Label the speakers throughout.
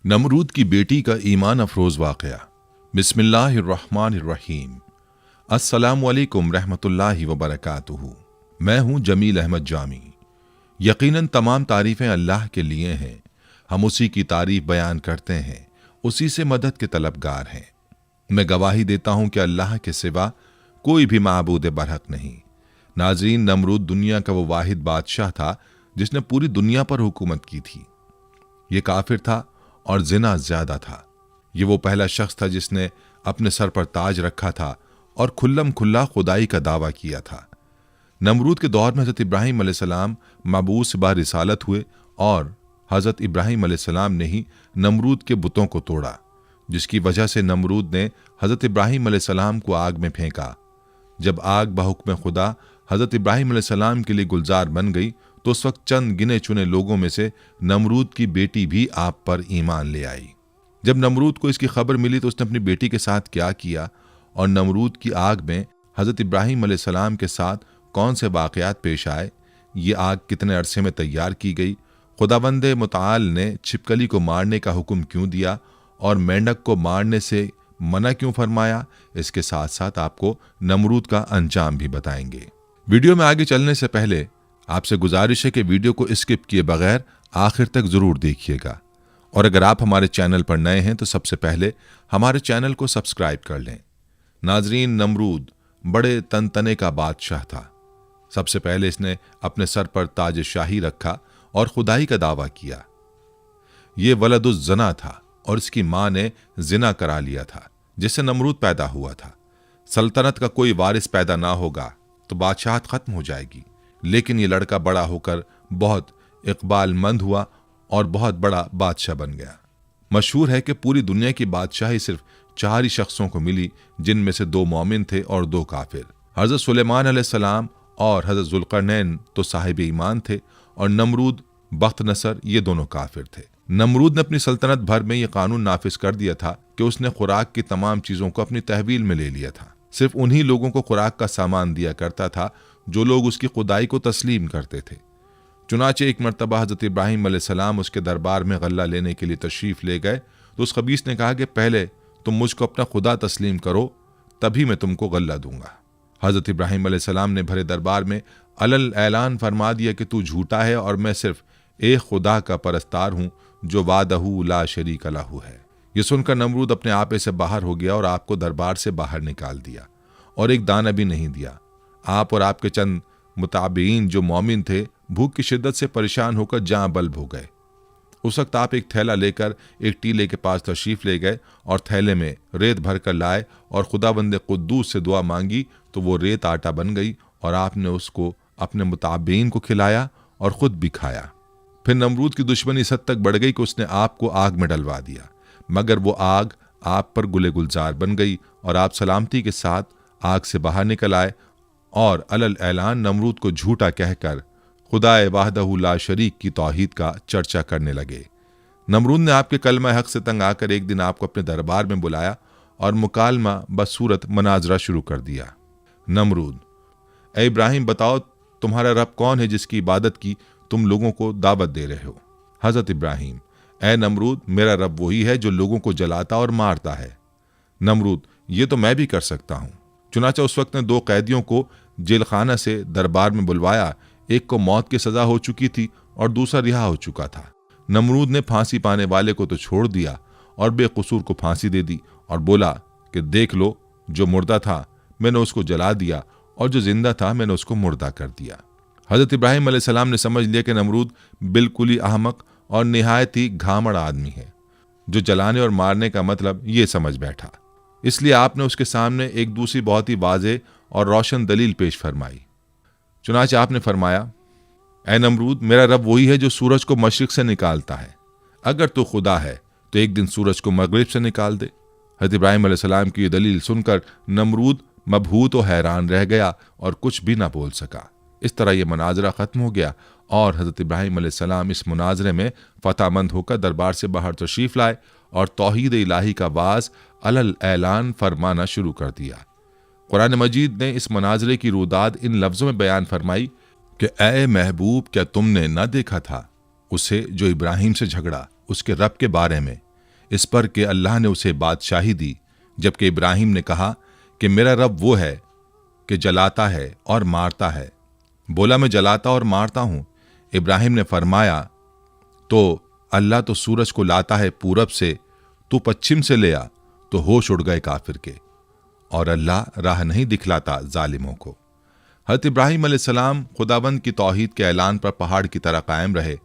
Speaker 1: नमरूद की बेटी का ईमान अफरोज़ वाक़या। बिस्मिल्लाहिर्रहमानिर्रहीम। अस्सलामुअलैकुम रहमतुल्लाहि व बरकातुहू। मैं हूँ जमील अहमद जामी। यकीनन तमाम तारीफ़ें अल्लाह के लिए हैं। हम उसी की तारीफ़ बयान करते हैं, उसी से मदद के तलबगार हैं। मैं गवाही देता हूँ कि अल्लाह के सिवा कोई भी माबूद बरहक नहीं। नाज़रीन, नमरूद दुनिया का वो वाहिद बादशाह था जिसने पूरी दुनिया पर हुकूमत की थी। ये काफिर था और जिना ज्यादा था। ये वो पहला शख्स था जिसने अपने सर पर ताज रखा था और खुल्लम खुल्ला खुदाई का दावा किया था। नमरूद के दौर में हज़रत इब्राहीम अलैहिस्सलाम मबूस बा रिसालत हुए और हज़रत इब्राहीम अलैहिस्सलाम ने ही नमरूद के बुतों को तोड़ा, जिसकी वजह से नमरूद ने हज़रत इब्राहीम अलैहिस्सलाम को आग में फेंका। जब आग बहुक्म खुदा हज़रत इब्राहीम अलैहिस्सलाम के लिए गुलजार बन गई तो उस वक्त चंद गिने चुने लोगों में से नमरूद की बेटी भी आप पर ईमान ले आई। जब नमरूद को इसकी खबर मिली तो उसने अपनी बेटी के साथ क्या किया और नमरूद की आग में हज़रत इब्राहीम अलैहिस्सलाम के साथ कौन से वाक़यात पेश आए, ये आग कितने अरसे में तैयार की गई, खुदावंद मुताल ने छिपकली को मारने का हुक्म क्यों दिया और मेंढक को मारने से मना क्यों फरमाया, इसके साथ साथ आपको नमरूद का अंजाम भी बताएंगे। वीडियो में आगे चलने से पहले आपसे गुजारिश है कि वीडियो को स्किप किए बगैर आखिर तक जरूर देखिएगा, और अगर आप हमारे चैनल पर नए हैं तो सबसे पहले हमारे चैनल को सब्सक्राइब कर लें। नाजरीन, नमरूद बड़े तनतने का बादशाह था। सबसे पहले इसने अपने सर पर ताज शाही रखा और खुदाई का दावा किया। ये वलदुज जना था और इसकी मां ने जिना करा लिया था, जिससे नमरूद पैदा हुआ था। सल्तनत का कोई वारिस पैदा ना होगा तो बादशाहत खत्म हो जाएगी, लेकिन ये लड़का बड़ा होकर बहुत इकबालमंद हुआ और बहुत बड़ा बादशाह बन गया। मशहूर है कि पूरी दुनिया की बादशाही सिर्फ 4 ही शख्सों को मिली, जिनमें से 2 मोमिन थे और 2 काफिर। हज़रत सुलेमान अलैहिस्सलाम और हज़रत जुल्करनैन तो साहिब ईमान थे और नमरूद बख्त नसर ये दोनों काफिर थे। नमरूद ने अपनी सल्तनत भर में ये कानून नाफिज कर दिया था कि उसने खुराक की तमाम चीज़ों को अपनी तहवील में ले लिया था। सिर्फ उन्हीं लोगों को खुराक का सामान दिया करता था जो लोग उसकी खुदाई को तस्लीम करते थे। चुनाचे एक मरतबा हज़रत इब्राहीम अलैहिस्सलाम उसके दरबार में गल्ला लेने के लिए तशरीफ़ ले गए तो उस खबीस ने कहा कि पहले तुम मुझको अपना खुदा तस्लीम करो, तभी मैं तुमको गल्ला दूंगा। हज़रत इब्राहीम अलैहिस्सलाम ने भरे दरबार में अलल ऐलान फरमा दिया कि तू झूठा है और मैं सिर्फ एक खुदा का परस्तार हूँ जो वादहू ला शरीक लहू है। ये सुनकर नमरूद अपने आपे से बाहर हो गया और आपको दरबार से बाहर निकाल दिया और एक दाना भी नहीं दिया। आप और आपके चंद मुताबिईन जो मोमिन थे भूख की शिद्दत से परेशान होकर जाँ बल्ब हो गए। उस वक्त आप एक थैला लेकर एक टीले के पास तशरीफ ले गए और थैले में रेत भर कर लाए और खुदावंद कुद्दूस से दुआ मांगी तो वो रेत आटा बन गई और आपने उसको अपने मुताबिईन को खिलाया और खुद भी खाया। फिर नमरूद की दुश्मनी इस हद तक बढ़ गई कि उसने आपको आग में डलवा दिया, मगर वो आग आप पर गुले गुलजार बन गई और आप सलामती के साथ आग से बाहर निकल आए और अलल ऐलान नमरूद को झूठा कहकर खुदाए वाहदहू ला शरीक की तौहीद का चर्चा करने लगे। नमरूद ने आपके कलमा हक से तंग आकर एक दिन आपको अपने दरबार में बुलाया और मुकालमा बसूरत मनाजरा शुरू कर दिया। नमरूद: ए इब्राहिम, बताओ तुम्हारा रब कौन है जिसकी इबादत की तुम लोगों को दावत दे रहे हो? हजरत इब्राहिम: ए नमरूद, मेरा रब वही है जो लोगों को जलाता और मारता है। नमरूद: ये तो मैं भी कर सकता हूँ। चुनाचा उस वक्त ने 2 कैदियों को जेलखाना से दरबार में बुलवाया। एक को मौत की सजा हो चुकी थी और दूसरा रिहा हो चुका था। नमरूद ने फांसी पाने वाले को तो छोड़ दिया और बेकसूर को फांसी दे दी और बोला कि देख लो, जो मुर्दा था मैंने उसको जला दिया और जो जिंदा था मैंने उसको मुर्दा कर दिया। हजरत इब्राहीम अलैहिस्सलाम ने समझ लिया कि नमरूद बिल्कुल ही अहमक और निहायत ही घामड़ आदमी है, जो जलाने और मारने का मतलब ये समझ बैठा। इसलिए आपने उसके सामने एक दूसरी बहुत ही वाज़ेह और रोशन दलील पेश फरमाई। चुनांचे आपने फरमाया, ए नमरूद, मेरा रब वही है जो सूरज को मशरिक से निकालता है। अगर तो खुदा है तो एक दिन सूरज को मगरिब से निकाल दे। हज़रत इब्राहीम अलैहिस्सलाम की ये दलील सुनकर नमरूद मबहूत और हैरान रह गया और कुछ भी ना बोल सका। इस तरह यह मुनाजरा ख़त्म हो गया और हज़रत इब्राहीम अलैहिस्सलाम इस मुनाजरे में फ़तहमंद होकर दरबार से बाहर तशरीफ़ लाए और तौहीद इलाही का वाज अलल ऐलान फरमाना शुरू कर दिया। कुरान मजीद ने इस मुनाजरे की रुदाद इन लफ्ज़ों में बयान फरमाई कि ए महबूब, क्या तुमने न देखा था उसे जो इब्राहिम से झगड़ा उसके रब के बारे में, इस पर कि अल्लाह ने उसे बादशाही दी, जबकि इब्राहिम ने कहा कि मेरा रब वो है कि जलाता है और मारता है। बोला, मैं जलाता और मारता हूं। इब्राहिम ने फरमाया, तो अल्लाह तो सूरज को लाता है पूरब से, तू पश्चिम से ले आ। तो होश उड़ गए काफिर के, और अल्लाह राह नहीं दिखलाता जालिमों को। हज़रत इब्राहिम अलैहिस्सलाम खुदाबंद की तौहीद के ऐलान पर पहाड़ की तरह कायम रहे,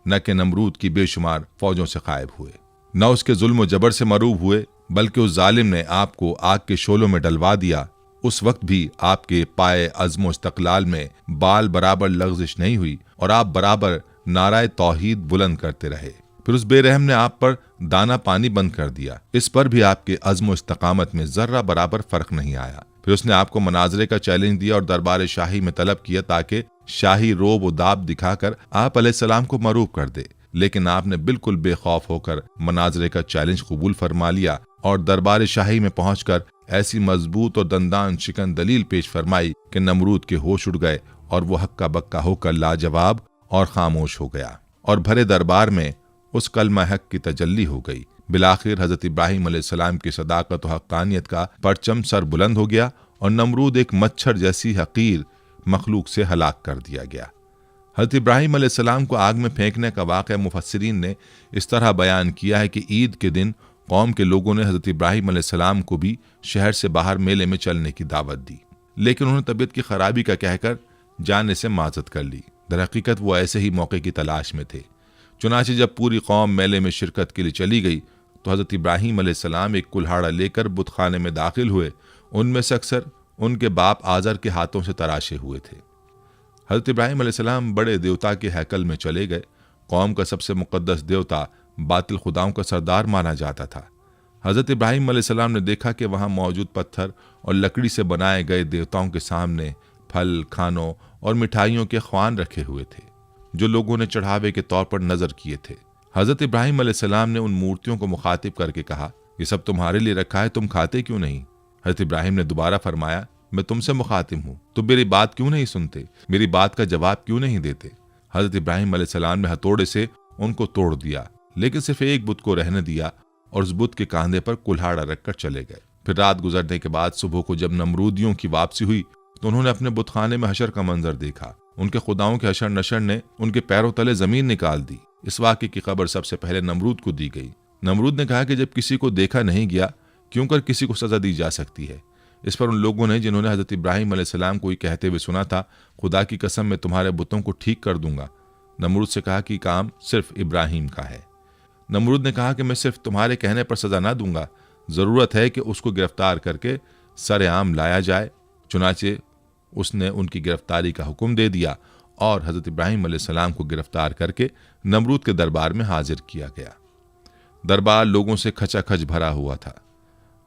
Speaker 1: न कि नमरूद की बेशुमार फौजों से गायब हुए, न उसके जुल्म व जबर से मरूब हुए, बल्कि उस जालिम ने आपको आग के शोलों में डलवा दिया। उस वक्त भी आपके पाए अज़्म व इस्तक़लाल में बाल बराबर लग़ज़िश नहीं हुई और आप बराबर नाराए तौहीद बुलंद करते रहे। फिर उस बेरहम ने आप पर दाना पानी बंद कर दिया। इस पर भी आपके अज़्म व इस्तक़ामत में जर्रा बराबर फर्क नहीं आया। फिर उसने आपको मनाजरे का चैलेंज दिया और दरबार शाही में तलब किया ताकि शाही रोब व दाब दिखाकर आप अलैहिस्सलाम को मरूब कर दे, लेकिन आपने बिल्कुल बेखौफ होकर मनाजरे का चैलेंज कबूल फरमा लिया और दरबार शाही में पहुंचकर ऐसी मजबूत और दंदान शिकन दलील पेश फरमाई कि नमरूद के होश उड़ गए और वो हक्का बक्का होकर लाजवाब और खामोश हो गया, और भरे दरबार में उस कलमा हक की तजल्ली हो गई। बिलाखिर हजरत इब्राहिम अलैहिस्सलाम की सदाकत और हक्कानियत का परचम सर बुलंद हो गया और नमरूद एक मच्छर जैसी हकीर मखलूक से हलाक कर दिया गया। हजरत इब्राहिम अलैहिस्सलाम को आग में फेंकने का वाक़या मुफस्सिरीन ने इस तरह बयान किया है कि ईद के दिन कौम के लोगों ने हजरत इब्राहिम अलैहिस्सलाम को भी शहर से बाहर मेले में चलने की दावत दी, लेकिन उन्होंने तबीयत की खराबी का कहकर जाने से माजत कर ली। दरहकीकत वो ऐसे ही मौके की तलाश में थे। चुनांचे जब पूरी कौम मेले में शिरकत के लिए चली गई तो हजरत इब्राहिम अलैहिस्सलाम एक कुल्हाड़ा लेकर बुतखाने में दाखिल हुए। उनमें से अक्सर उनके बाप आजर के हाथों से तराशे हुए थे। हजरत इब्राहिम अलैहिस्सलाम बड़े देवता के हैकल में चले गए। कौम का सबसे मुकद्दस देवता बातिल खुदाओं का सरदार माना जाता था। हजरत इब्राहिम अलैहिस्सलाम ने देखा कि वहां मौजूद पत्थर और लकड़ी से बनाए गए देवताओं के सामने फल, खानों और मिठाइयों के ख्वान रखे हुए थे, जो लोगों ने चढ़ावे के तौर पर नजर किए थे। हजरत इब्राहिम अलैहिस्सलाम ने उन मूर्तियों को मुखातिब करके कहा, ये सब तुम्हारे लिए रखा है, तुम खाते क्यों नहीं? हजरत इब्राहिम ने दोबारा फरमाया, मैं तुमसे मुखातिब हूँ, तुम मेरी बात क्यों नहीं सुनते, मेरी बात का जवाब क्यों नहीं देते? हजरत इब्राहिम अलैहिस्सलाम ने हथौड़े से उनको तोड़ दिया, लेकिन सिर्फ एक बुत को रहने दिया और उस बुत के कांधे पर कुल्हाड़ा रखकर चले गए। फिर रात गुजरने के बाद सुबह को जब नमरूदियों की वापसी हुई तो उन्होंने अपने बुतखाने में हशर का मंजर देखा। उनके खुदाओं के हशर नशर ने उनके पैरों तले जमीन निकाल दी। इस वाक़े की खबर सबसे पहले नमरूद को दी गई। नमरूद ने कहा कि जब किसी को देखा नहीं गया, क्यों कर किसी को सजा दी जा सकती है? इस पर उन लोगों ने जिन्होंने हजरत इब्राहिम अलैहिस्सलाम को कहते हुए सुना था, खुदा की कसम मैं तुम्हारे बुतों को ठीक कर दूंगा, नमरूद से कहा कि काम सिर्फ इब्राहिम का है। नमरूद ने कहा कि मैं सिर्फ तुम्हारे कहने पर सजा ना दूंगा, जरूरत है कि उसको गिरफ्तार करके सरेआम लाया जाए। चुनाचे उसने उनकी गिरफ्तारी का हुक्म दे दिया और हजरत इब्राहिम अलैहिस्सलाम को गिरफ्तार करके नमरूद के दरबार में हाजिर किया गया। दरबार लोगों से खचाखच भरा हुआ था।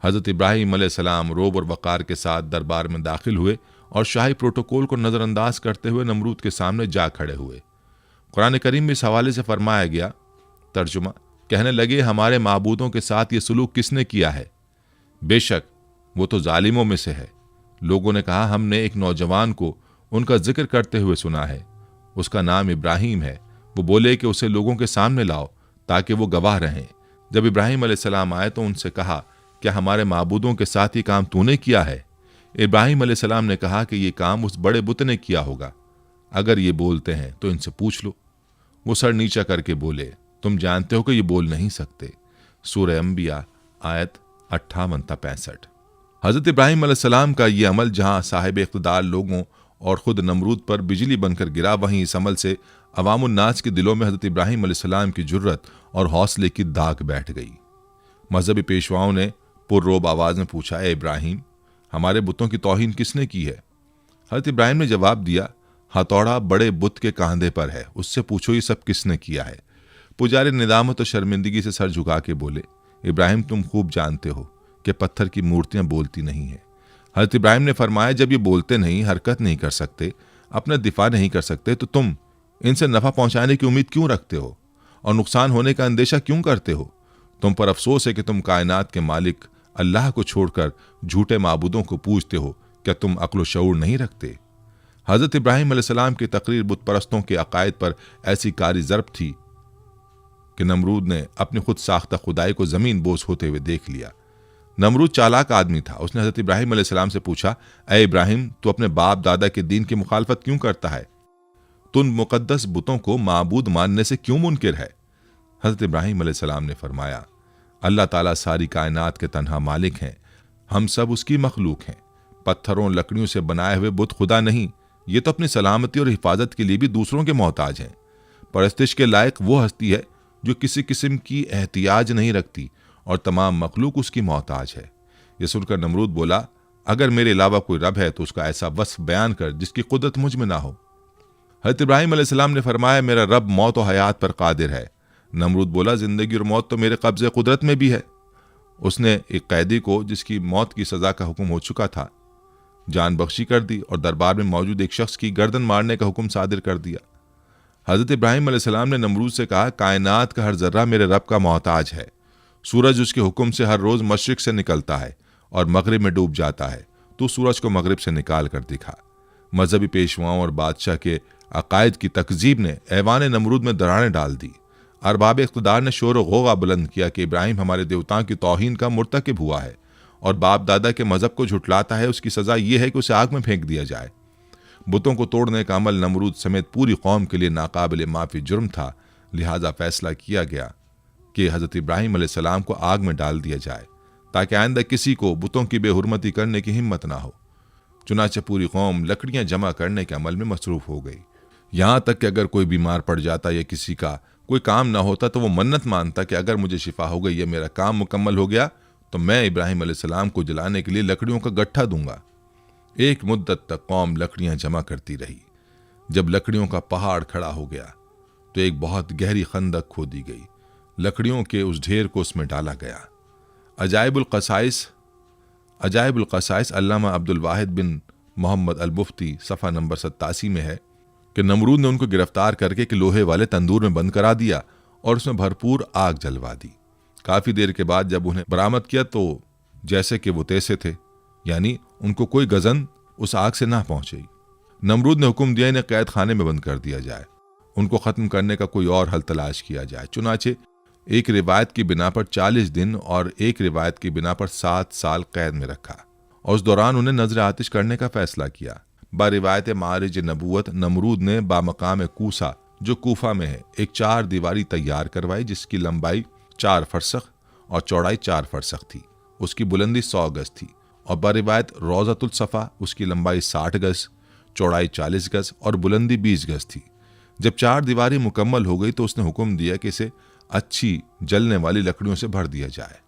Speaker 1: हजरत इब्राहिम अलैहिस्सलाम रोब और वक़ार के साथ दरबार में दाखिल हुए और शाही प्रोटोकॉल को नज़रअंदाज करते हुए नमरूद के सामने जा खड़े हुए। कुरान करीम में इस हवाले से फरमाया गया, तर्जुमा, कहने लगे, हमारे माबूदों के साथ ये सलूक किसने किया है? बेशक वो तो जालिमों में से है। लोगों ने कहा, हमने एक नौजवान को उनका जिक्र करते हुए सुना है, उसका नाम इब्राहिम है। वो बोले कि उसे लोगों के सामने लाओ ताकि वो गवाह रहें। जब इब्राहिम अलैहिस्सलाम आए तो उनसे कहा, क्या हमारे माबूदों के साथ ये काम तूने किया है? इब्राहिम अलैहिस्सलाम ने कहा कि ये काम उस बड़े बुत ने किया होगा। अगर ये बोलते हैं तो इनसे पूछ लो। वो सर नीचा करके बोले, तुम जानते हो कि ये बोल नहीं सकते। सूरह अंबिया आयत 58-65। हजरत इब्राहिम अलैहिस्सलाम का ये अमल जहां साहिब इख्तिदार लोगों और खुद नमरूद पर बिजली बनकर गिरा, वहीं इस अमल से अवामुन्नास के दिलों में हजरत इब्राहिम अलैहिस्सलाम की जुर्रत और हौसले की दाग बैठ गई। मजहबी पेशवाओं ने पुररोब आवाज में पूछा, ए इब्राहिम, हमारे बुतों की तौहीन किसने की है? हजरत इब्राहिम ने जवाब दिया, हथौड़ा बड़े बुत के कांधे पर है, उससे पूछो ये सब किसने किया है। पुजारी निदामत और शर्मिंदगी से सर झुका के बोले, इब्राहिम, तुम खूब जानते हो कि पत्थर की मूर्तियां बोलती नहीं है। हजरत इब्राहिम ने फरमाया, जब ये बोलते नहीं, हरकत नहीं कर सकते, अपना दिफा नहीं कर सकते, तो तुम इनसे नफा पहुंचाने की उम्मीद क्यों रखते हो और नुकसान होने का अंदेशा क्यों करते हो? तुम पर अफसोस है कि तुम कायनात के मालिक अल्लाह को छोड़कर झूठे माबूदों को पूजते हो। क्या तुम अक्ल व शऊर नहीं रखते? हजरत इब्राहिम अलैहिस्सलाम की तकरीर बुत परस्तों के अकायद पर ऐसी कारी ज़र्ब थी कि नमरूद ने अपनी खुद साख्ता खुदाई को जमीन बोस होते हुए देख लिया। नमरूद चालाक आदमी था। उसने हजरत इब्राहिम अलैहिस्सलाम से पूछा, ए इब्राहिम, तू अपने बाप दादा के दीन की मुखालफत क्यों करता है? तू उन मुकद्दस बुतों को माबूद मानने से क्यों मुनकिर है? हजरत इब्राहिम अलैहिस्सलाम ने फरमाया, अल्लाह ताला सारी कायनात के तन्हा मालिक हैं, हम सब उसकी मखलूक हैं। पत्थरों लकड़ियों से बनाए हुए बुत खुदा नहीं, ये तो अपनी सलामती और हिफाजत के लिए भी दूसरों के मोहताज हैं। परस्तिश के लायक वो हस्ती है जो किसी किस्म की एहतियाज नहीं रखती और तमाम मखलूक उसकी मोहताज है। ये सुनकर नमरूद बोला, अगर मेरे अलावा कोई रब है तो उसका ऐसा वस्फ बयान कर जिसकी कुदरत मुझ में ना हो। हज़रत इब्राहिम अलैहिस्सलाम ने फरमाया, मेरा रब मौत और हयात पर कादिर है। नमरूद बोला, जिंदगी और मौत तो मेरे कब्जे कुदरत में भी है। उसने एक कैदी को, जिसकी मौत की सजा का हुक्म हो चुका था, जान बख्शी कर दी और दरबार में मौजूद एक शख्स की गर्दन मारने का हुक्म सादिर कर दिया। हज़रत इब्राहिम अलैहिस्सलाम ने नमरूद से कहा, कायनात का हर जर्रा मेरे रब का मोहताज है। सूरज उसके हुक्म से हर रोज मशरिक से निकलता है और मगरिब में डूब जाता है। तू सूरज को मगरिब से निकाल कर दिखा। मजहबी पेशवाओं और बादशाह के अकायद की तकजीब ने ऐवान नमरूद में दरारें डाल दी। अरबाब इख्तिदार ने शोर गोगा बुलंद किया कि इब्राहिम हमारे देवताओं की तौहीन का मुर्तकिब हुआ है और बाप दादा के मजहब को झुटलाता है। उसकी सजा यह है कि उसे आग में फेंक दिया जाए। बुतों को तोड़ने का अमल नमरूद समेत पूरी कौम के लिए नाकाबिल माफी जुर्म था। लिहाजा फैसला किया गया कि हज़रत इब्राहिम अलैहिस्सलाम को आग में डाल दिया जाए ताकि आइंदा किसी को बुतों की बेहुरमती करने की हिम्मत ना हो। चुनाचे पूरी कौम लकड़ियां जमा करने के अमल में मसरूफ हो गई। यहाँ तक कि अगर कोई बीमार पड़ जाता या किसी का कोई काम ना होता तो वो मन्नत मानता कि अगर मुझे शिफा हो गई या मेरा काम मुकम्मल हो गया तो मैं इब्राहिम अलैहिस्सलाम को जलाने के लिए लकड़ियों का गट्ठा दूंगा। एक मुद्दत तक कौम लकड़ियां जमा करती रही। जब लकड़ियों का पहाड़ खड़ा हो गया तो एक बहुत गहरी खंदक खोदी गई। लकड़ियों के उस ढेर को उसमें डाला गया। अजाइबुल क़साइस अल्लामा अब्दुल वाहिद बिन मोहम्मद अल मुफ्ती सफ़ा नंबर 87 में है कि नमरूद ने उनको गिरफ्तार करके कि लोहे वाले तंदूर में बंद करा दिया और उसमें भरपूर आग जलवा दी। काफ़ी देर के बाद जब उन्हें बरामद किया तो जैसे कि वो तैसे थे, यानी उनको कोई गजन उस आग से ना पहुंची। नमरूद ने हुक्म दिया इन्हें कैद खाने में बंद कर दिया जाए, उनको ख़त्म करने का कोई और हल तलाश किया जाए। चुनाचे एक रिवायत की बिना पर 40 दिन और एक रिवायत की बिना पर 7 साल कैद में रखा और उस दौरान उन्हें नजर आतिश करने का फैसला किया। बारिवायत मारिज नबूवत नमरूद ने बामकाम कूसा जो कूफा में है एक 4 दीवारी तैयार करवाई जिसकी लंबाई 4 फरसख और चौड़ाई 4 फरसख थी। उसकी बुलंदी 100 गज थी। और बारिवायत रोज़तुल सफ़ा उसकी लंबाई 60 गज, चौड़ाई 40 गज और बुलंदी 20 गज थी। जब 4 दीवारी मुकम्मल हो गई तो उसने हुक्म दिया कि इसे अच्छी जलने वाली लकड़ियों से भर दिया जाए।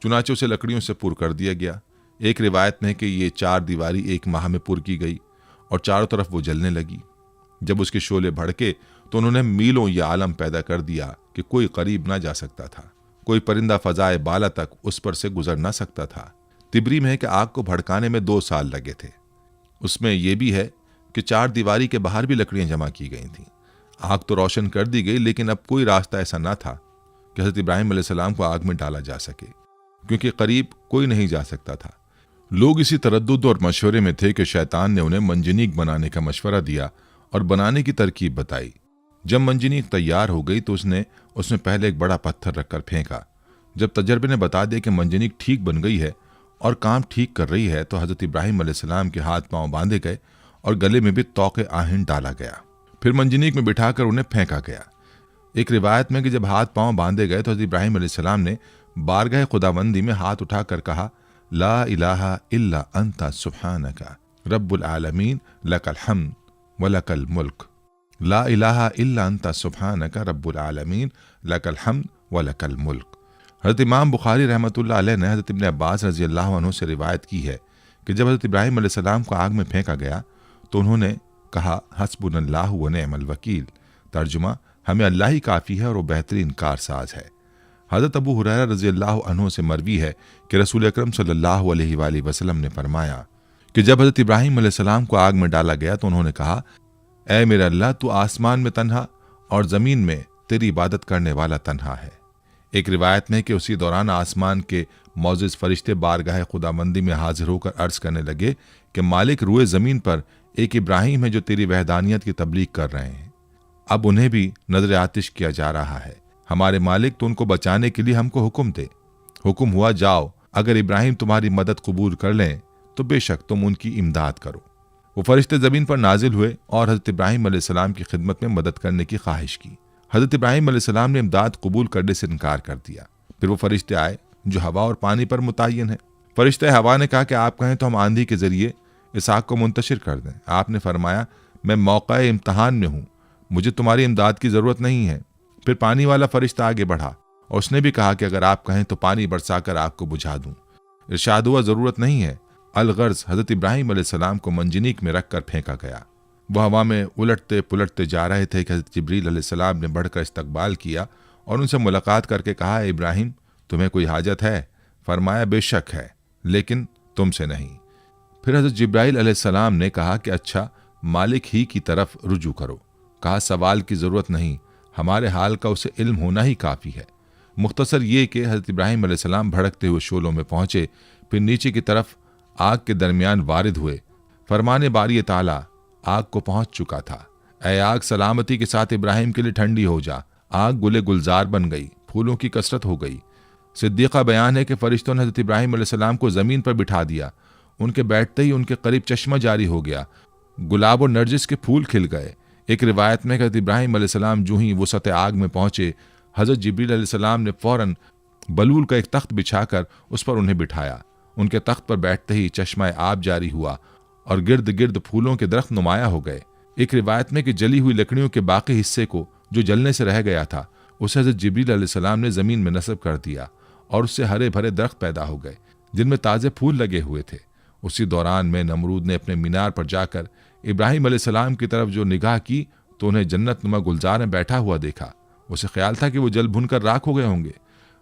Speaker 1: चुनाचे उसे लकड़ियों से पुर कर दिया गया। एक रिवायत में कि ये 4 दीवारी 1 माह में पुर की गई और चारों तरफ वो जलने लगी। जब उसके शोले भड़के तो उन्होंने मीलों यह आलम पैदा कर दिया कि कोई करीब ना जा सकता था, कोई परिंदा फजाए बाला तक उस पर से गुजर ना सकता था। तिबरी में है कि आग को भड़काने में 2 साल लगे थे। उसमें यह भी है कि 4 दीवारी के बाहर भी लकड़ियां जमा की गई थीं। आग तो रोशन कर दी गई लेकिन अब कोई रास्ता ऐसा ना था कि हज़रत इब्राहिम अलैहिस्सलाम को आग में डाला जा सके, क्योंकि करीब कोई नहीं जा सकता था। लोग इसी तरद्दुद और मशवरे में थे कि शैतान ने उन्हें मंजनीक बनाने का मशवरा दिया और बनाने की तरकीब बताई। जब मंजनीक तैयार हो गई तो उसने उसमें पहले एक बड़ा पत्थर रखकर फेंका। जब तजर्बे ने बता दिया कि मंजनीक ठीक बन गई है और काम ठीक कर रही है तो हज़रत इब्राहिम अलैहिस्सलाम के हाथ पांव बांधे गए और गले में भी तौक़े आहिन डाला गया। फिर मंजनीक में बिठाकर उन्हें फेंका गया। एक रिवायत में कि जब हाथ पांव बांधे गए तो हज़रत इब्राहिम अलैहिस्सलाम ने बारगाह खुदाबंदी में हाथ उठाकर कहा, ला इलाहा इल्ला अंता सुब्हानका रब्बुल आलमीन लकल हम्द व लकल मुल्क। ला इलाहा इल्ला अंता सुब्हानका रब्बुल आलमीन लकल हम्द व लकल मुल्क। हज़रत इमाम बुखारी रहमतुल्लाह अलैह ने हज़रत इब्न अब्बास रज़ी अल्लाह अन्हु से रिवायत की है कि जब हज़रत इब्राहिम अलैहिस्सलाम को आग में फेंका गया तो उन्होंने कहा, हस्बुनल्लाहु व निअमल वकील। तर्जुमा, हमें अल्लाह ही काफ़ी है और वो बेहतरीन कारसाज है। हज़रत अबू हुरैरा रज़ी अल्लाह अन्हु से मरवी है कि रसूल अकरम सल्लल्लाहु अलैहि वसल्लम ने फरमाया कि जब हज़रत इब्राहिम अलैहिस्सलाम को आग में डाला गया तो उन्होंने कहा, ऐ मेरा अल्लाह, तू आसमान में तन्हा और ज़मीन में तेरी इबादत करने वाला तन्हा है। एक रिवायत में कि उसी दौरान आसमान के मौजिज़ फरिश्ते बारगाह खुदाबंदी में हाजिर होकर अर्ज़ करने लगे कि मालिक, रुए ज़मीन पर एक इब्राहिम है जो तेरी वहदानियत की तबलीग कर रहे हैं। अब उन्हें भी नजर आतिश किया जा रहा है। हमारे मालिक तो उनको बचाने के लिए हमको हुक्म दे। हुक्म हुआ, जाओ, अगर इब्राहिम तुम्हारी मदद कबूल कर लें तो बेशक तुम उनकी इमदाद करो। वो फरिश्ते ज़मीन पर नाजिल हुए और हज़रत इब्राहिम अलैहिस्सलाम की खिदमत में मदद करने की ख्वाहिश की। हज़रत इब्राहिम अलैहिस्सलाम ने इमदाद कबूल करने से इनकार कर दिया। फिर वो फरिश्ते आए जो हवा और पानी पर मुतय्यन है। फरिश्ते हवा ने कहा कि आप कहें तो हम आंधी के जरिए इस आग को मुंतशिर कर दें। आपने फरमाया, मैं मौका इम्तहान में हूँ, मुझे तुम्हारी इमदाद की ज़रूरत नहीं है। फिर पानी वाला फरिश्ता आगे बढ़ा और उसने भी कहा कि अगर आप कहें तो पानी बरसाकर आग को बुझा दूं। इरशाद हुआ, ज़रूरत नहीं है। अलगर्ज हज़रत इब्राहिम अलैहिस्सलाम को मंजनीक में रख कर फेंका गया। वह हवा में उलटते पुलटते जा रहे थे कि हज़रत जिब्रील अलैहिस्सलाम ने बढ़कर इस्तकबाल किया और उनसे मुलाकात करके कहा, इब्राहिम, तुम्हें कोई हाजत है? फरमाया, बेशक है, लेकिन तुमसे नहीं। फिर हज़रत जिब्राइल अलैहिस्सलाम ने कहा कि अच्छा, मालिक ही की तरफ रुजू करो। कहा, सवाल की ज़रूरत नहीं, हमारे हाल का उसे इल्म होना ही काफ़ी है। मुख्तसर ये कि हज़रत इब्राहिम अलैहिस्सलाम भड़कते हुए शोलों में पहुँचे, फिर नीचे की तरफ आग के दरमियान वारिद हुए। फरमाने बारी ताला आग को पहुँच चुका था। ऐ आग, सलामती के साथ इब्राहिम के लिए ठंडी हो जा। आग गुले गुलजार बन गई, फूलों की कसरत हो गई। सिद्दीक़ा बयान है कि फरिश्तों ने हज़रत इब्राहिम अलैहिस्सलाम को ज़मीन पर बिठा दिया। उनके बैठते ही उनके करीब चश्मा जारी हो गया, गुलाब और नरजिस के फूल खिल गए। एक रिवायत में हज़रत इब्राहिम अलैहिस्सलाम जो ही वसत आग में पहुँचे, हज़रत जिब्रील अलैहिस्सलाम ने फ़ौरन बलूल का एक तख्त बिछाकर उस पर उन्हें बिठाया। उनके तख्त पर बैठते ही चश्मा आब जारी हुआ और गिर्द गिर्द फूलों के दरख्त नुमाया हो गए। एक रिवायत में कि जली हुई लकड़ियों के बाकी हिस्से को जो जलने से रह गया था, उसे हज़रत जिब्रील अलैहिस्सलाम ने ज़मीन में नस्ब कर दिया और उससे हरे भरे दरख्त पैदा हो गए जिनमें ताज़े फूल लगे हुए थे। उसी दौरान में नमरूद ने अपने मीनार पर जाकर इब्राहिम अलैहिस्सलाम की तरफ जो निगाह की तो उन्हें जन्नत नुमा गुलजार में बैठा हुआ देखा। उसे ख्याल था कि वो जल भुनकर राख हो गए होंगे।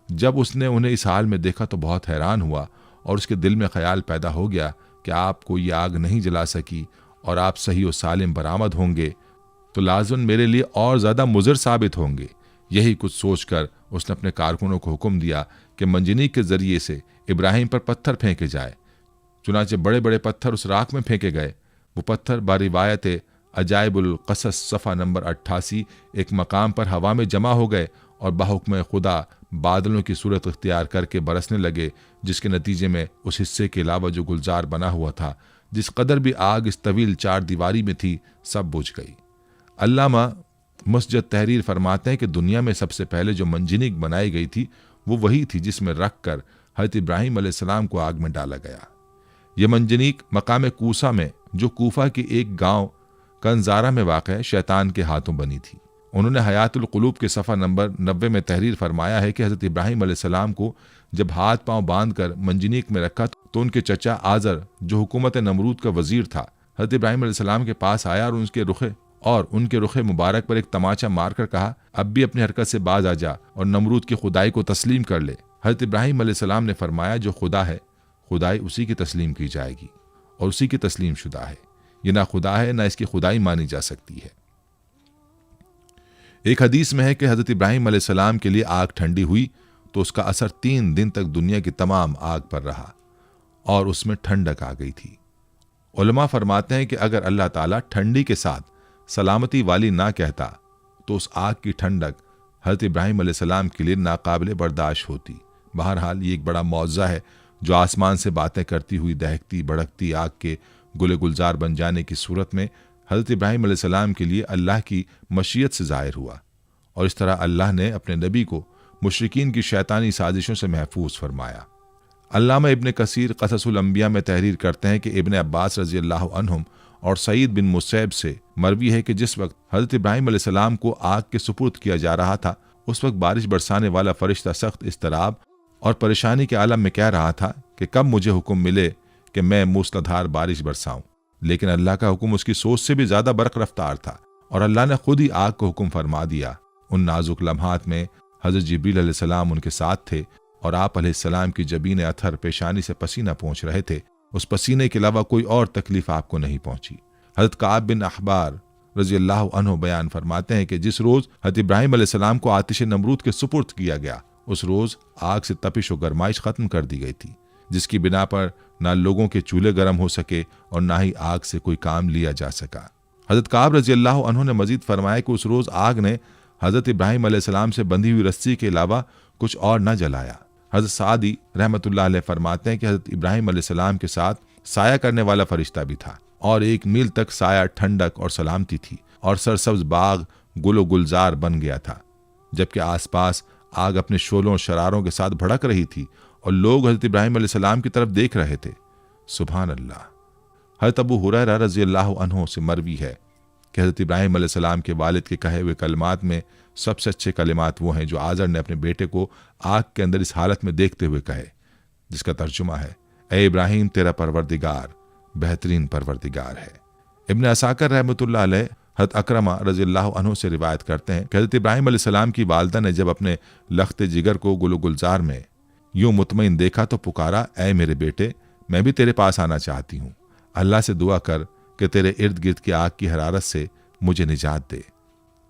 Speaker 1: जब उसने उन्हें इस हाल में देखा तो बहुत हैरान हुआ और उसके दिल में ख्याल पैदा हो गया कि आपको ये आग नहीं जला सकी और आप सही और सालिम बरामद होंगे तो लाज़िम मेरे लिए और ज़्यादा मुज़र साबित होंगे। यही कुछ सोचकर उसने अपने कारकुनों को हुक्म दिया कि मंजनीक के ज़रिए से इब्राहिम पर पत्थर फेंके जाए। चुनाचे बड़े बड़े पत्थर उस राख में फेंके गए। वो पत्थर बारिवायत अजाइबुल क़सस सफ़ा नंबर 88 एक मकाम पर हवा में जमा हो गए और बाहुक्म खुदा बादलों की सूरत इख्तियार करके बरसने लगे, जिसके नतीजे में उस हिस्से के अलावा जो गुलजार बना हुआ था, जिस कदर भी आग इस तवील चार दीवारी में थी, सब बुझ गई। अल्लामा मस्जिद तहरीर फरमाते हैं कि दुनिया में सबसे पहले जो मंजनीक बनाई गई थी वो वही थी जिसमें रख कर हज़रत इब्राहिम अलैहिस्सलाम को आग में डाला गया। यह मंजनीक मकाम कूसा में, जो कूफा के एक गांव कंजारा में वाक़ शैतान के हाथों बनी थी। उन्होंने हयातुल क़ुलूब के सफ़ा नंबर 90 में तहरीर फरमाया है कि हज़रत इब्राहिम अलैहिस्सलाम को जब हाथ पांव बांध कर मंजनीक में रखा तो उनके चचा आज़र, जो हुकूमत नमरूद का वजीर था, हज़रत इब्राहिम अलैहिस्सलाम के पास आया और उनके रुखे मुबारक पर एक तमाचा मारकर कहा, अब भी अपनी हरकत से बाज आ जा और नमरूद की खुदाई को तस्लीम कर ले। हज़रत इब्राहिम अलैहिस्सलाम ने फरमाया, जो खुदा है खुदाई उसी की तस्लीम की जाएगी और उसी की तस्लीम शुदा है। ये ना खुदा है ना इसकी खुदाई मानी जा सकती है। एक हदीस में है कि हज़रत इब्राहिम अलैहिस्सलाम के लिए आग ठंडी हुई तो उसका असर 3 दिन तक दुनिया की तमाम आग पर रहा और उसमें ठंडक आ गई थी। उलमा फरमाते हैं कि अगर अल्लाह ताला ठंडी के साथ सलामती वाली ना कहता तो उस आग की ठंडक हज़रत इब्राहिम अलैहिस्सलाम के लिए नाकाबिल बर्दाश्त होती। बहरहाल ये एक बड़ा मौज़ा है जो आसमान से बातें करती हुई दहकती भड़कती आग के गुले गुलजार बन जाने की सूरत में हज़रत इब्राहिम अलैहिस्सलाम के लिए अल्लाह की मशीयत से ज़ाहिर हुआ और इस तरह अल्लाह ने अपने नबी को मुशरिकीन की शैतानी साजिशों से महफूज फरमाया। अल्लामा इब्न कसीर क़ससुल अंबिया में तहरीर करते हैं कि इब्न अब्बास रज़ी अल्लाह अन्हुम और सईद बिन मुसैब से मरवी है कि जिस वक्त हज़रत इब्राहिम अलैहिस्सलाम को आग के सुपुर्द किया जा रहा था उस वक्त बारिश बरसाने वाला फरिश्ता सख्त इस्तराब और परेशानी के आलम में कह रहा था कि कब मुझे हुक्म मिले कि मैं मूसलाधार बारिश बरसाऊं। लेकिन अल्लाह का हुक्म उसकी सोच से भी ज्यादा बरक रफ्तार था और अल्लाह ने खुद ही आग को हुक्म फरमा दिया। उन नाजुक लम्हात में हज़रत जिब्रील अलैहिस्सलाम उनके साथ थे और आप अलैहिस्सलाम की जबीन अथर पेशानी से पसीना पहुँच रहे थे। उस पसीने के अलावा कोई और तकलीफ आपको नहीं पहुंची। हज़रत काब बिन अहबार रज़ी अल्लाह अन्हु बयान फरमाते हैं कि जिस रोज़ हज़रत इब्राहिम अलैहिस्सलाम को आतिश नमरूद के सुपुर्द किया गया उस रोज़ आग से तपिश और गरमाइश ख़त्म कर दी गई थी, जिसकी बिना पर ना लोगों के चूल्हे गर्म हो सके और ना ही आग से कोई काम लिया जा सका। हज़रत काब रज़ी अल्लाह अन्हु ने मजीद फरमाया कि उस रोज़ आग ने हज़रत इब्राहीम अलैहिस्सलाम से बंधी हुई रस्सी के अलावा कुछ और न जलाया। हज़रत सादी रहमतुल्लाह अलैह फरमाते हैं कि हज़रत इब्राहीम अलैहिस्सलाम के साथ साया करने वाला फरिश्ता भी था और 1 मील तक साया ठंडक और सलामती थी और सरसब्ज बाग गुलो गुलजार बन गया था, जबकि आसपास आग अपने शोलों और शरारों के साथ भड़क रही थी और लोग हज़रत इब्राहीम अलैहिस्सलाम की तरफ देख रहे थे। सुभान अल्लाह। हज़रत अबू हुरैरा रज़ियल्लाहु अन्हु से मरवी है कि हज़रत इब्राहीम अलैहिस्सलाम के वालिद के कहे हुए कलिमात में सबसे अच्छे कलिमात वो हैं जो आज़र ने अपने बेटे को आग के अंदर इस हालत में देखते हुए कहे, जिसका तर्जुमा है, ए इब्राहीम तेरा परवरदिगार बेहतरीन परवरदिगार है। इब्न असाकर रहमतुल्लाह अलैह हज़रत अकरमा रज़ियल्लाहु अन्हु से रिवायत करते हैं कि हज़रत इब्राहीम अलैहिस्सलाम की वालिदा ने जब अपने लख्ते जिगर को गुलो गुलजार में यूं मुतमईन देखा तो पुकारा, ए मेरे बेटे, मैं भी तेरे पास आना चाहती हूँ। अल्लाह से दुआ कर कि तेरे इर्द गिर्द की आग की हरारत से मुझे निजात दे।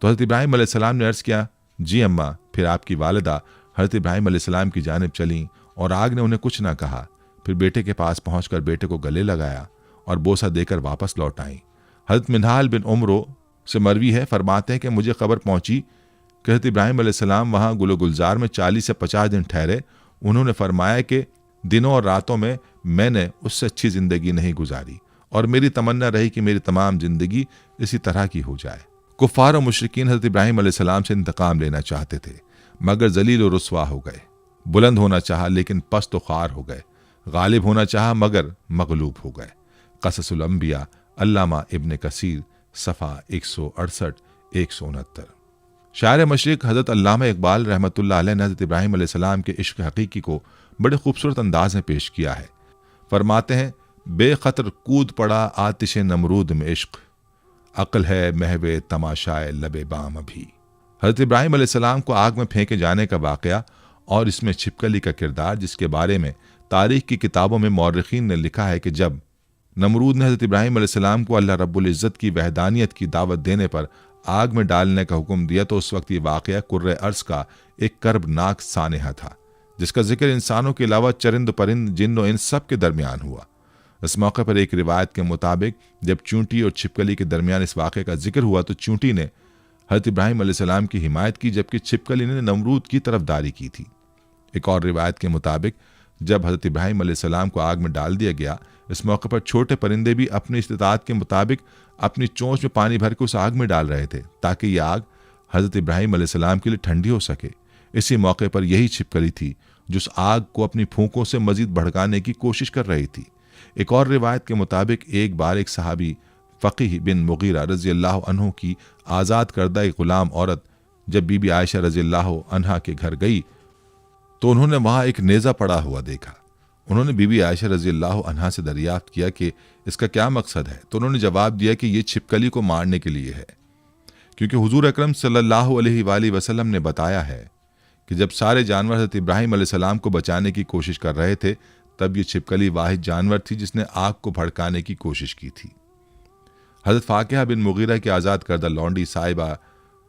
Speaker 1: तो हज़रत इब्राहीम अलैहिस्सलाम ने अर्ज़ किया, जी अम्मा। फिर आपकी वालिदा हज़रत इब्राहीम अलैहिस्सलाम की जानिब चलीं और आग ने उन्हें कुछ ना कहा। फिर बेटे के पास पहुंचकर बेटे को गले लगाया और बोसा देकर वापस लौट आईं। हज़रत मिनहाल बिन उमरो से मरवी है, फरमाते हैं कि मुझे खबर पहुंची कि हज़रत इब्राहीम अलैहिस्सलाम वहाँ गुलो गुलजार में 40 से 50 दिन ठहरे। उन्होंने फरमाया कि दिनों और रातों में मैंने उससे अच्छी ज़िंदगी नहीं गुजारी और मेरी तमन्ना रही कि मेरी तमाम ज़िंदगी इसी तरह की हो जाए। कुफ़ार और मुशरिकीन हज़रत इब्राहीम अलैहिस्सलाम से इंतकाम लेना चाहते थे, मगर जलील और रुस्वा हो गए। बुलंद होना चाहा लेकिन पस्त व ख़ार हो गए। गालिब होना चाहा मगर मगलूब हो गए। क़ससुल अंबिया अल्लामा इब्न कसीर सफ़ा 168-169। शायर मशरिक़ हज़रत अल्लामा इक़बाल रहमतुल्लाह अलैह ने हज़रत इब्राहीम अलैहिस्सलाम के इश्क़ हक़ीक़ी को बड़े खूबसूरत अंदाज में पेश किया है। फरमाते हैं, बेखतर कूद पड़ा आतिश नमरूद में इश्क़, अक्ल है महवे तमाशाए लबे बाम अभी। हज़रत इब्राहीम अलैहिस्सलाम को आग में फेंके जाने का वाक़या और इसमें छिपकली का किरदार, जिसके बारे में तारीख़ की किताबों में मौर्रिख़ीन ने लिखा है कि जब नमरूद ने हज़रत इब्राहीम अलैहिस्सलाम को अल्लाह रब्बुल इज़्ज़त की वहदानियत की दावत देने पर आग में डालने का हुक्म दिया तो उस वक्त ये वाक़या कुर्रे अर्ज़ का एक कर्बनाक सानेहा था, जिसका जिक्र इंसानों के अलावा चरिंद परिंद जिन्न इन सब के दरमियान हुआ। इस मौके पर एक रिवायत के मुताबिक जब चूंटी और छिपकली के दरमियान इस वाक़े का जिक्र हुआ तो चूंटी ने हज़रत इब्राहीम अलैहिस्सलाम की हिमायत की, जबकि छिपकली ने नमरूद की तरफदारी की थी। एक और रिवायत के मुताबिक जब हज़रत इब्राहीम अलैहिस्सलाम को आग में डाल दिया गया, इस मौके पर छोटे परिंदे भी अपनी इस्तिताअत के मुताबिक अपनी चोंच में पानी भर के उस आग में डाल रहे थे ताकि यह आग हज़रत इब्राहीम अलैहिस्सलाम के लिए ठंडी हो सके। इसी मौके पर यही छिपकली थी जो उस आग को अपनी फूंकों से मजीद भड़काने की कोशिश कर रही थी। एक और रिवायत के मुताबिक एक बार एक सहाबी फ़क़ीह बिन मुगीरा रज़ियल्लाहु अन्हु की आज़ाद करदा एक ग़ुलाम औरत जब बीबी आयशा रज़ियल्लाहु अन्हा के घर गई तो उन्होंने वहाँ एक नेज़ा पड़ा हुआ देखा। उन्होंने बीबी आयशा रज़ियल्लाहु अन्हा से दरियाफ्त किया कि इसका क्या मकसद है, तो उन्होंने जवाब दिया कि ये छिपकली को मारने के लिए है, क्योंकि हुज़ूर अकरम सल्लल्लाहु अलैहि वसल्लम ने बताया है कि जब सारे जानवर हज़रत इब्राहीम अलैहिस्सलाम को बचाने की कोशिश कर रहे थे तब ये छिपकली वाहिद जानवर थी जिसने आग को भड़काने की कोशिश की थी। हज़रत फ़ाकिहा बिन मुगीरा की आज़ाद करदा लौंडी साहिबा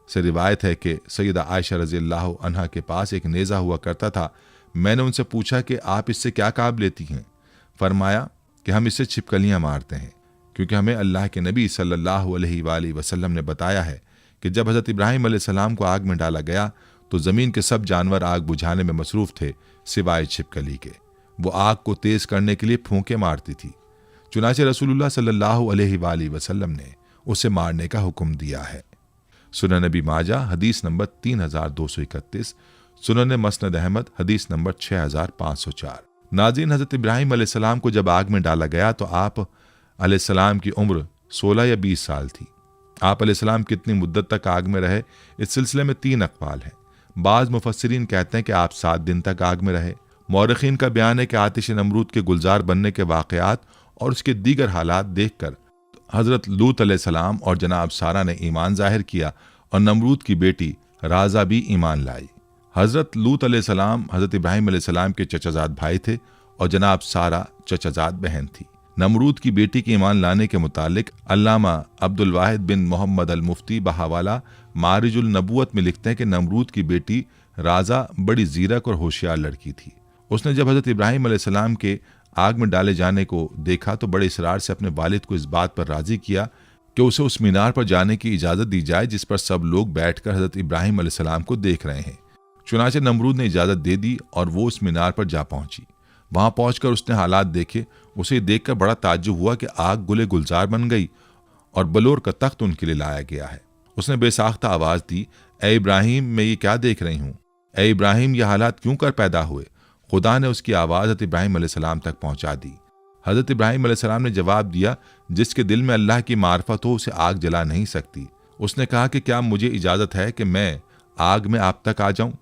Speaker 1: से रिवायत है कि सैयदा आयशा रज़ियल्लाहु अन्हा के पास एक नेज़ा हुआ करता था। मैंने उनसे पूछा कि आप इससे क्या काम लेती हैं? फरमाया कि हम इससे छिपकलियाँ मारते हैं, क्योंकि हमें अल्लाह के नबी सल्लल्लाहु अलैहि वसल्लम ने बताया है कि जब हज़रत इब्राहीम अलैहिस्सलाम को आग में डाला गया तो ज़मीन के सब जानवर आग बुझाने में मसरूफ़ थे सिवाय छिपकली के। वो आग को तेज़ करने के लिए फूंके मारती थी। चुनाचे रसूलुल्लाह सल्लल्लाहु अलैहि वसल्लम ने उसे मारने का हुक्म दिया है। सुनन नबी माजा हदीस नंबर 3231, सुनन मसनद अहमद हदीस नंबर 6504। नाज़रीन, हज़रत इब्राहीम अलैहिस्सलाम को जब आग में डाला गया तो आप अलैहिस्सलाम की उम्र 16 या 20 साल थी। आप अलैहिस्सलाम कितनी मुद्दत तक आग में रहे, इस सिलसिले में 3 अक़वाल हैं। बाज़ मुफस्सिरीन कहते हैं कि आप 7 दिन तक आग में रहे। मौरख़ीन का बयान है कि आतिश नमरूद के गुलजार बनने के वाक़यात और उसके दीगर हालात देखकर हज़रत लूत अलैहिस्सलाम और जनाब सारा ने ईमान ज़ाहिर किया और नमरूद की बेटी राज़ा भी ईमान लाई। हज़रत लूत अलैहिस्सलाम हज़रत इब्राहीम अलैहिस्सलाम के चचाजाद भाई थे और जनाब सारा चचाजाद बहन थी। नमरूद की बेटी के ईमान लाने के मुतालिक अल्लामा अब्दुल वाहिद बिन मोहम्मद अल मुफ्ती बहावाला मारिजुल नबूवत में लिखते हैं कि नमरूद की बेटी राज़ा बड़ी ज़ीरक और होशियार लड़की थी। उसने जब हज़रत इब्राहीम अलैहिस्सलाम के आग में डाले जाने को देखा तो बड़े इसरार से अपने वालिद को इस बात पर राज़ी किया कि उसे उस मीनार पर जाने की इजाज़त दी जाए जिस पर सब लोग बैठकर हज़रत इब्राहिम अलैहिस्सलाम को देख रहे हैं। चुनाचे नमरूद ने इजाज़त दे दी और वो उस मीनार पर जा पहुंची। वहां पहुंचकर उसने हालात देखे। उसे देखकर बड़ा ताज्जुब हुआ कि आग गुले गुलजार बन गई और बलोर का तख्त उनके लिए लाया गया है। उसने बेसाख्ता आवाज़ दी, ए इब्राहिम, मैं ये क्या देख रही हूँ? ए इब्राहिम, ये हालात क्यों कर पैदा हुए? खुदा ने उसकी आवाज़ हज़रत इब्राहिम अलैहिस्सलाम तक पहुंचा दी। हज़रत इब्राहिम अलैहिस्सलाम ने जवाब दिया, जिसके दिल में अल्लाह की मार्फत हो उसे आग जला नहीं सकती। उसने कहा कि क्या मुझे इजाज़त है कि मैं आग में आप तक आ जाऊं?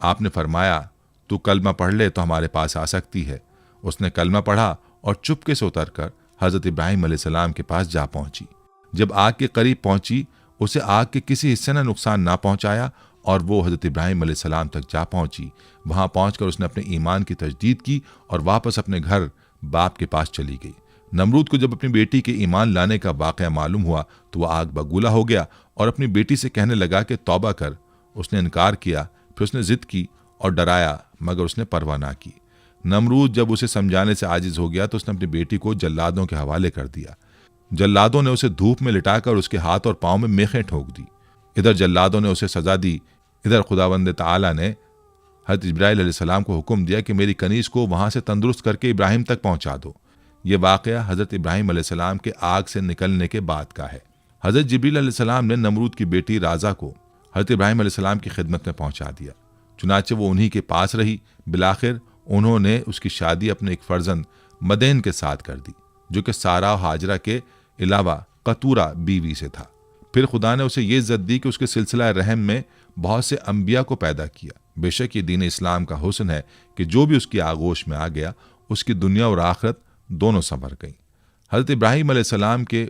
Speaker 1: आपने फरमाया, तू कलमा पढ़ ले तो हमारे पास आ सकती है। उसने कलमा पढ़ा और चुपके से उतरकर हज़रत इब्राहिम अलैहिस्सलाम के पास जा पहुंची। जब आग के करीब पहुंची, उसे आग के किसी हिस्से ने नुकसान ना पहुंचाया और वो हज़रत इब्राहिम अलैहिस्सलाम तक जा पहुंची। वहां पहुंचकर उसने अपने ईमान की तजदीद की और वापस अपने घर बाप के पास चली गई। नमरूद को जब अपनी बेटी के ईमान लाने का वाक़या मालूम हुआ तो वह आग बगूला हो गया और अपनी बेटी से कहने लगा कि तौबा कर। उसने इनकार किया, फिर उसने जिद की और डराया, मगर उसने परवाह ना की। नमरूद जब उसे समझाने से आजिज हो गया तो उसने अपनी बेटी को जल्लादों के हवाले कर दिया। जल्लादों ने उसे धूप में लिटाकर उसके हाथ और पांव में मेखें ठोक दी। इधर जल्लादों ने उसे सजा दी, इधर खुदावंद ताला ने हज़रत इब्राहीम अलैहिस्सलाम को हुक्म दिया कि मेरी कनीज़ को वहां से तंदुरुस्त करके इब्राहिम तक पहुंचा दो। ये वाक़या हज़रत इब्राहिम अलैहिस्सलाम के आग से निकलने के बाद का है। हज़रत जिब्रील अलैहिस्सलाम ने नमरूद की बेटी राजा को हज़रत इब्राहिम अलैहिस्सलाम की खिदमत में पहुंचा दिया। चुनाचे वो उन्हीं के पास रही। बिलाखिर उन्होंने उसकी शादी अपने एक फर्जंद मदेन के साथ कर दी, जो कि सारा और हाजरा के अलावा कतूरा बीवी से था। फिर खुदा ने उसे ये इज्जत दी कि उसके सिलसिला रहम में बहुत से अंबिया को पैदा किया। बेशक ये दीन इस्लाम का हुस्न है कि जो भी उसकी आगोश में आ गया उसकी दुनिया और आखिरत दोनों संवर गई। हज़रत इब्राहिम अलैहिस्सलाम के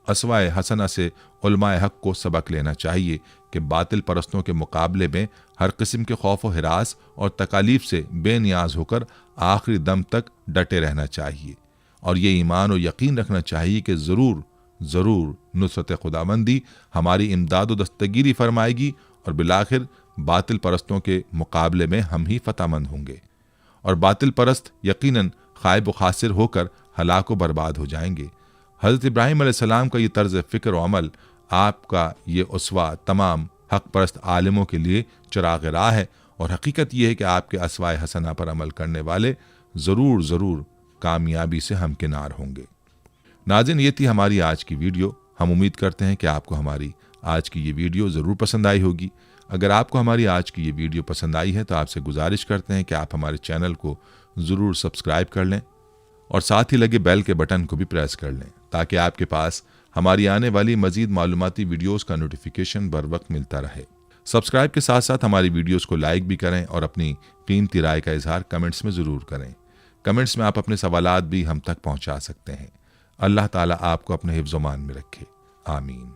Speaker 1: असवाए हसना से उलमाए हक को सबक लेना चाहिए कि बातिल परस्तों के मुकाबले में हर किस्म के खौफ व हिरास और तकालीफ से बेनियाज होकर आखिरी दम तक डटे रहना चाहिए और ये ईमान और यकीन रखना चाहिए कि ज़रूर ज़रूर नुसरत खुदाबंदी हमारी इमदाद व दस्तगीरी फरमाएगी और बिलाखिर बातिल परस्तों के मुकाबले में हम ही फतहमंद होंगे और बातिल परस्त यकीनन खाइब व खासिर होकर हलाक व बर्बाद हो जाएंगे। हज़रत इब्राहिम अलैहिस्सलाम का ये तर्ज फ़िक्र व अमल आपका ये उसवा तमाम हक परस्त आलिमों के लिए चिराग राह है और हकीकत यह है कि आपके असवाए हसना पर अमल करने वाले ज़रूर ज़रूर कामयाबी से हमकिनार होंगे। नाज़रीन, ये थी हमारी आज की वीडियो। हम उम्मीद करते हैं कि आपको हमारी आज की ये वीडियो ज़रूर पसंद आई होगी। अगर आपको हमारी आज की ये वीडियो पसंद आई है तो आपसे गुजारिश करते हैं कि आप हमारे चैनल को ज़रूर सब्सक्राइब कर लें और साथ ही लगे बेल के बटन को भी प्रेस कर लें ताकि आपके पास हमारी आने वाली मज़ीद मालूमाती वीडियोज़ का नोटिफिकेशन बर वक्त मिलता रहे। सब्सक्राइब के साथ साथ हमारी वीडियोज़ को लाइक भी करें और अपनी कीमती राय का इजहार कमेंट्स में ज़रूर करें। कमेंट्स में आप अपने सवालात भी हम तक पहुँचा सकते हैं। अल्लाह ताला आपको अपने हिफ्ज़-ओ-मान में रखे। आमीन।